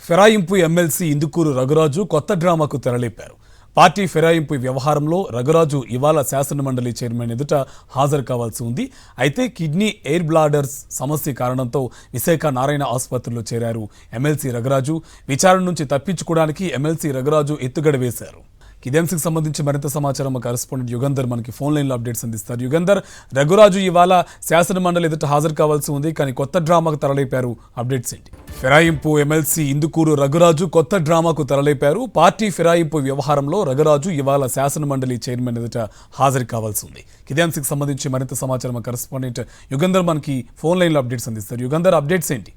ఫిరాయింపు MLC Indukuru Raghuraju కొత్త డ్రామాకు తెరలేపారు. Party ఫిరాయింపు వ్యవహారంలో రఘురాజు ఇవాళ శాసనమండలి చైర్మన్ ఎదుట హాజరు కావాల్సి ఉంది. అయితే కిడ్నీ ఎయిర్ బ్లాడర్స్ సమస్య కారణంతో విశాఖ నారాయణ ఆసుపత్రిలో చేరారు ఎమ్మెల్సీ రఘురాజు. విచారణ నుంచి తప్పించుకోవడానికి ఎమ్మెల్సీ రఘురాజు ఎత్తుగడ వేశారు. ఇదే అంశకు సంబంధించి మరింత సమాచారం మా కరెస్పాండెంట్ యుగంధర్ మనకి ఫోన్ లైన్లో అప్డేట్స్ అందిస్తారు. యుగంధర్, రఘురాజు ఇవాళ శాసనమండలి ఎదుట హాజరు కావాల్సి ఉంది, కానీ కొత్త డ్రామాకు తెరలేపారు. అప్డేట్స్ ఏంటి? ఫిరాయింపు ఎమ్మెల్సీ ఇందుకూరు రఘురాజు కొత్త డ్రామాకు తెరలేపారు. పార్టీ ఫిరాయింపు వ్యవహారంలో రఘురాజు ఇవాళ శాసనమండలి చైర్మన్ ఎదుట హాజరు కావాల్సి ఉంది. ఇదే అంశకు సంబంధించి మరింత సమాచారం మా కరెస్పాండెంట్ యుగంధర్ మనకి ఫోన్ లైన్లో అప్డేట్స్ అందిస్తారు. యుగంధర్, అప్డేట్స్ ఏంటి?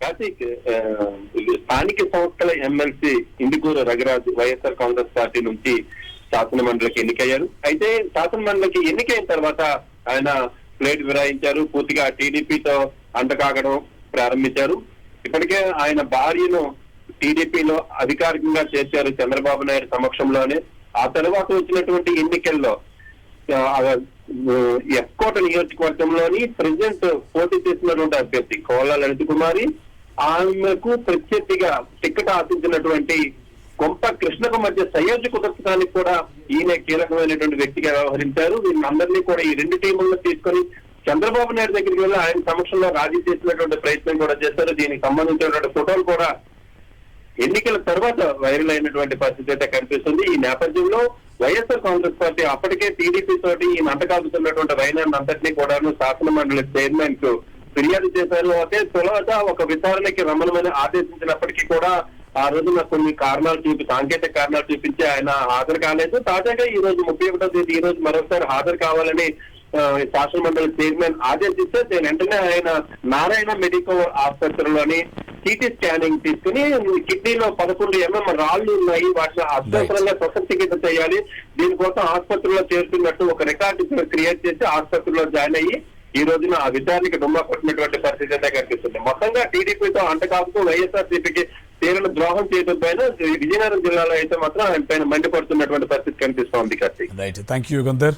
కార్తీక్, స్థానిక సంస్థల ఎమ్మెల్సీ ఇందుకూరు రఘురాజు వైఎస్ఆర్ కాంగ్రెస్ పార్టీ నుంచి శాసన మండలికి ఎన్నికయ్యారు. అయితే శాసన మండలికి ఎన్నికైన తర్వాత ఆయన ప్లేట్ విరాయించారు. పూర్తిగా టీడీపీతో అంటకాగడం ప్రారంభించారు. ఇప్పటికే ఆయన భార్యను టీడీపీలో అధికారికంగా చేర్చారు చంద్రబాబు నాయుడు సమక్షంలోనే. ఆ తర్వాత వచ్చినటువంటి ఎన్నికల్లో ఎస్కోట నియోజకవర్గంలోని ప్రెసిడెంట్ పోటీ చేసినటువంటి అభ్యర్థి కోళ్ళ లలిత కుమారి, ఆమెకు ప్రత్యర్థిగా టికెట్ ఆశించినటువంటి కొంప కృష్ణకు మధ్య సయోధ్య కుదర్చడానికి కూడా ఈయన కీలకమైనటువంటి వ్యక్తిగా వ్యవహరించారు. వీళ్ళందరినీ కూడా ఈ రెండు టీములను తీసుకొని చంద్రబాబు నాయుడు దగ్గరికి వెళ్ళి ఆయన సమక్షంలో రాజీ చేసినటువంటి ప్రయత్నం కూడా చేశారు. దీనికి సంబంధించినటువంటి ఫోటోలు కూడా ఎన్నికల తర్వాత వైరల్ అయినటువంటి పరిస్థితి అయితే కనిపిస్తుంది. ఈ నేపథ్యంలో వైఎస్ఆర్ కాంగ్రెస్ పార్టీ అప్పటికే టీడీపీ తోటి ఈ నాటకాలుతున్నటువంటి వైనాన్ని అంతటినీ కూడా శాసన మండలి చైర్మన్ కు ఫిర్యాదు చేశారు. అయితే తొలత ఒక విచారణకి రమ్మనమని ఆదేశించినప్పటికీ కూడా ఆ రోజున కొన్ని సాంకేతిక కారణాలు చూపించి ఆయన హాజరు కాలేదు. తాజాగా ఈ రోజు 31వ తేదీ ఈ రోజు మరోసారి హాజరు కావాలని శాసన మండలి చైర్మన్ ఆదేశిస్తే వెంటనే ఆయన నారాయణ మెడికల్ ఆసుపత్రిలోని సిటీ స్కానింగ్ తీసుకుని కిడ్నీలో 11 mm రాళ్లు ఉన్నాయి, వాటిని అత్యవసరంగా శస్త్రచికిత్స చేయాలి, దీనికోసం ఆసుపత్రిలో చేరుతున్నట్టు ఒక రికార్డు క్రియేట్ చేసి ఆసుపత్రిలో జాయిన్ అయ్యి ఈ రోజున ఆ విచారణకి డుమ్మా కొట్టినటువంటి పరిస్థితి అయితే కనిపిస్తుంది. మొత్తంగా టీడీపీతో అంటకాపుతూ వైఎస్ఆర్సీపీకి తీవ్ర ద్రోహం చేయడం పైన విజయనగరం జిల్లాలో అయితే మాత్రం ఆయన పైన మండిపడుతున్నటువంటి పరిస్థితి కనిపిస్తోంది. Karthik, right, thank you Yugandhar.